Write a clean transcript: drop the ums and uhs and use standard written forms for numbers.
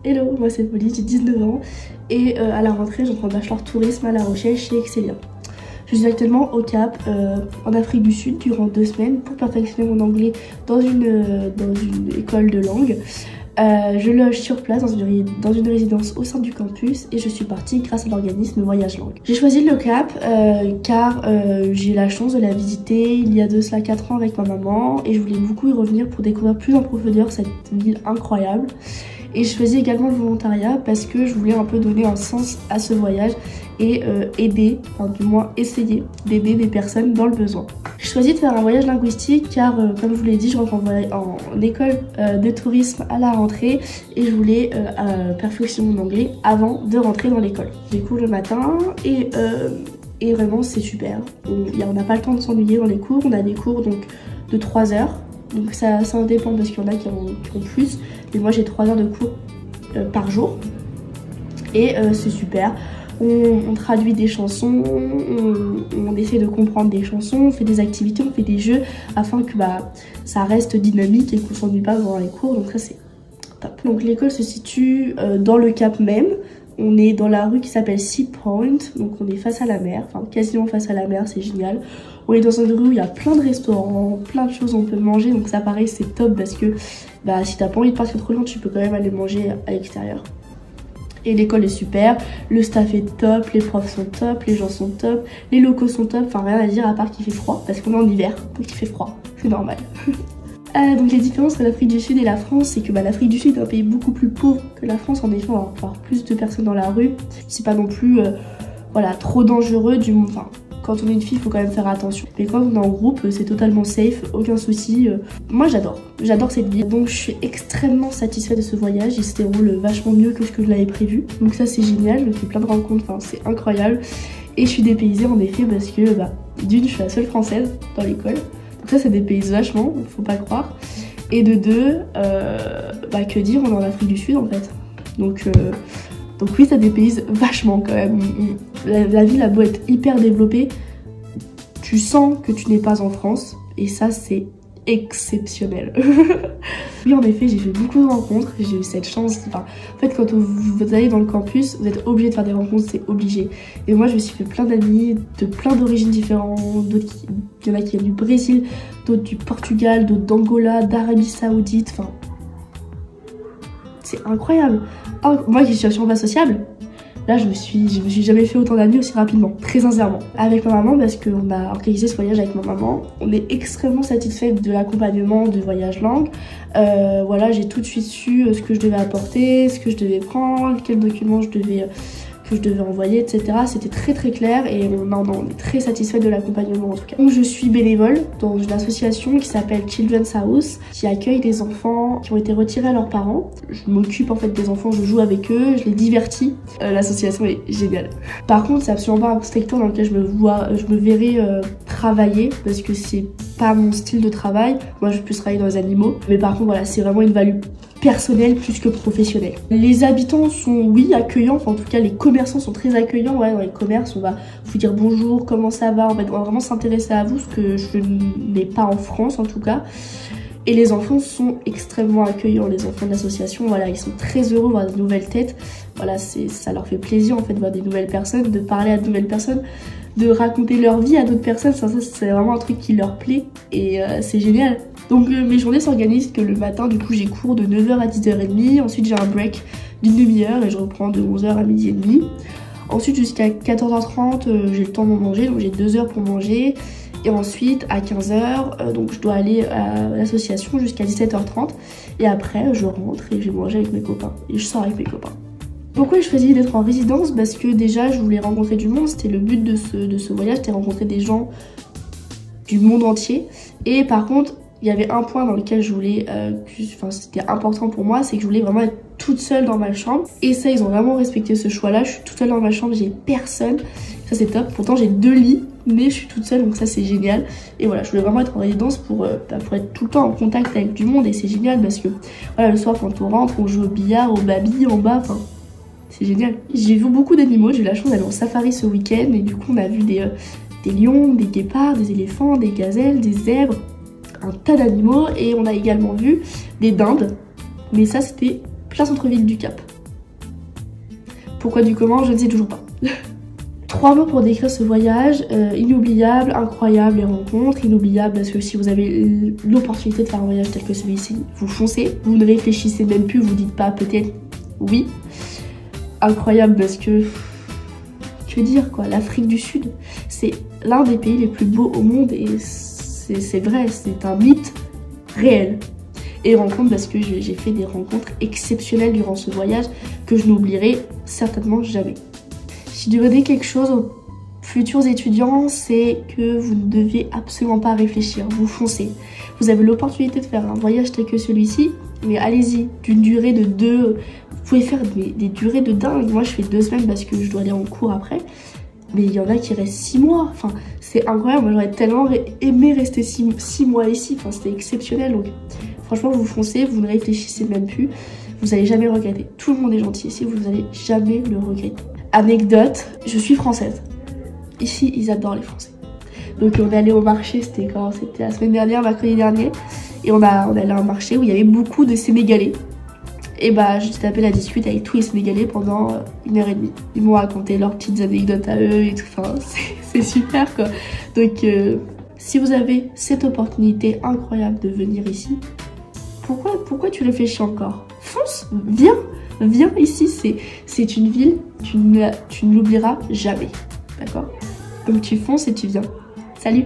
Hello, moi c'est Pauline, j'ai 19 ans et à la rentrée j'entre en bachelor tourisme à La Rochelle chez Excelia. Je suis actuellement au Cap, en Afrique du Sud, durant 2 semaines pour perfectionner mon anglais dans une école de langue. Je loge sur place dans une résidence au sein du campus et je suis partie grâce à l'organisme Voyage Langue. J'ai choisi le Cap car j'ai eu la chance de la visiter il y a de cela 4 ans avec ma maman et je voulais beaucoup y revenir pour découvrir plus en profondeur cette ville incroyable. Et je choisis également le volontariat parce que je voulais un peu donner un sens à ce voyage et aider, enfin du moins essayer d'aider des personnes dans le besoin. J'ai choisi de faire un voyage linguistique car comme je vous l'ai dit, je rentre en école de tourisme à la rentrée et je voulais perfectionner mon anglais avant de rentrer dans l'école. J'ai cours le matin et vraiment c'est super. On n'a pas le temps de s'ennuyer dans les cours, on a des cours donc de 3 heures. Donc ça en dépend parce qu'il y en a qui ont plus. Mais moi j'ai 3 heures de cours par jour. Et c'est super. On traduit des chansons, on essaie de comprendre des chansons, on fait des activités, on fait des jeux afin que ça reste dynamique et qu'on s'ennuie pas pendant les cours. Donc ça c'est top. Donc l'école se situe dans le Cap même. On est dans la rue qui s'appelle Sea Point, donc on est face à la mer, enfin quasiment face à la mer, c'est génial. On est dans une rue où il y a plein de restaurants, plein de choses où on peut manger, donc ça pareil c'est top parce que si t'as pas envie de partir trop loin, tu peux quand même aller manger à l'extérieur. Et l'école est super, le staff est top, les profs sont top, les gens sont top, les locaux sont top, enfin rien à dire à part qu'il fait froid, parce qu'on est en hiver, donc il fait froid, c'est normal. Donc les différences entre l'Afrique du Sud et la France, c'est que l'Afrique du Sud est un pays beaucoup plus pauvre que la France. En effet, on va avoir plus de personnes dans la rue. C'est pas non plus trop dangereux. Enfin, quand on est une fille, il faut quand même faire attention. Mais quand on est en groupe, c'est totalement safe, aucun souci. Moi j'adore cette ville. Donc je suis extrêmement satisfaite de ce voyage. Il se déroule vachement mieux que ce que je l'avais prévu. Donc ça c'est génial, je fais plein de rencontres, enfin, c'est incroyable. Et je suis dépaysée en effet parce que d'une, je suis la seule française dans l'école. Donc ça, c'est des pays vachement, faut pas croire. Et de deux, que dire, on est en Afrique du Sud en fait. Donc oui, ça dépayse vachement quand même. La ville a beau être hyper développée, tu sens que tu n'es pas en France. Et ça, c'est exceptionnel. Oui, en effet, j'ai fait beaucoup de rencontres, j'ai eu cette chance. Enfin, en fait, quand vous allez dans le campus, vous êtes obligé de faire des rencontres, c'est obligé. Et moi, je me suis fait plein d'amis de plein d'origines différentes. Il y en a qui viennent du Brésil, d'autres du Portugal, d'autres d'Angola, d'Arabie Saoudite. Enfin, c'est incroyable. Moi qui suis assurée sociable, là, je me suis jamais fait autant d'amis aussi rapidement, très sincèrement. Avec ma maman, parce qu'on a organisé ce voyage avec ma maman, on est extrêmement satisfaite de l'accompagnement du voyage langue. J'ai tout de suite su ce que je devais apporter, ce que je devais prendre, quels documents que je devais envoyer, etc. C'était très très clair et on est très satisfait de l'accompagnement en tout cas. Donc je suis bénévole dans une association qui s'appelle Children's House, qui accueille des enfants qui ont été retirés à leurs parents. Je m'occupe en fait des enfants, je joue avec eux, je les divertis. L'association est géniale. Par contre, c'est absolument pas un secteur dans lequel je me verrai travailler parce que c'est pas mon style de travail. Moi, je peux travailler dans les animaux, mais par contre, c'est vraiment une value personnel plus que professionnel. Les habitants sont, oui, accueillants, enfin en tout cas les commerçants sont très accueillants, dans les commerces on va vous dire bonjour, comment ça va, on va vraiment s'intéresser à vous, ce que je n'ai pas en France en tout cas. Et les enfants sont extrêmement accueillants, les enfants de l'association, ils sont très heureux de voir de nouvelles têtes, ça leur fait plaisir en fait de voir des nouvelles personnes, de parler à de nouvelles personnes, de raconter leur vie à d'autres personnes, ça c'est vraiment un truc qui leur plaît et c'est génial. Donc mes journées s'organisent que le matin, du coup j'ai cours de 9h à 10h30, ensuite j'ai un break d'une demi-heure et je reprends de 11h à midi et demi. Ensuite jusqu'à 14h30 j'ai le temps de manger, donc j'ai 2 heures pour manger. Et ensuite à 15h, donc je dois aller à l'association jusqu'à 17h30. Et après je rentre et je vais manger avec mes copains. Et je sors avec mes copains. Pourquoi j'ai choisi d'être en résidence? Parce que déjà je voulais rencontrer du monde, c'était le but de ce voyage, c'était rencontrer des gens du monde entier. Et par contre, il y avait un point dans lequel je voulais, c'était important pour moi, c'est que je voulais vraiment être toute seule dans ma chambre. Et ça, ils ont vraiment respecté ce choix-là. Je suis toute seule dans ma chambre, j'ai personne. Ça, c'est top. Pourtant, j'ai 2 lits, mais je suis toute seule, donc ça, c'est génial. Et je voulais vraiment être en résidence pour être tout le temps en contact avec du monde. Et c'est génial parce que, le soir, quand on rentre, on joue au billard, au baby, en bas, c'est génial. J'ai vu beaucoup d'animaux, j'ai eu la chance d'aller en safari ce week-end. Et du coup, on a vu des lions, des guépards, des éléphants, des gazelles, des zèbres. Un tas d'animaux et on a également vu des dindes, mais ça c'était plein centre-ville du Cap. Pourquoi du comment, je ne sais toujours pas. 3 mots pour décrire ce voyage, inoubliable, incroyable les rencontres, inoubliable parce que si vous avez l'opportunité de faire un voyage tel que celui-ci, vous foncez, vous ne réfléchissez même plus, vous dites pas peut-être oui. Incroyable parce que, que dire quoi, l'Afrique du Sud, c'est l'un des pays les plus beaux au monde et c'est vrai, c'est un mythe réel. Et rencontres parce que j'ai fait des rencontres exceptionnelles durant ce voyage que je n'oublierai certainement jamais. Si je devais dire quelque chose aux futurs étudiants, c'est que vous ne deviez absolument pas réfléchir, vous foncez. Vous avez l'opportunité de faire un voyage tel que celui-ci, mais allez-y, d'une durée de 2... Vous pouvez faire des durées de dingue. Moi, je fais 2 semaines parce que je dois aller en cours après. Mais il y en a qui restent 6 mois. Enfin, c'est incroyable. Moi, j'aurais tellement aimé rester 6 mois ici. Enfin, c'était exceptionnel. Donc, franchement, vous foncez, vous ne réfléchissez même plus. Vous n'allez jamais regretter. Tout le monde est gentil ici, vous n'allez jamais le regretter. Anecdote, je suis française. Ici, ils adorent les Français. Donc on est allé au marché, c'était quand? C'était la semaine dernière, mercredi dernier. Et on est allé à un marché où il y avait beaucoup de Sénégalais. Et bah j'ai tapé la discute avec tous les Sénégalais pendant 1h30. Ils m'ont raconté leurs petites anecdotes à eux et tout. Enfin, c'est super quoi. Donc si vous avez cette opportunité incroyable de venir ici, pourquoi tu réfléchis encore? Fonce, viens ici, c'est une ville, tu ne l'oublieras jamais, d'accord? Donc tu fonces et tu viens. Salut!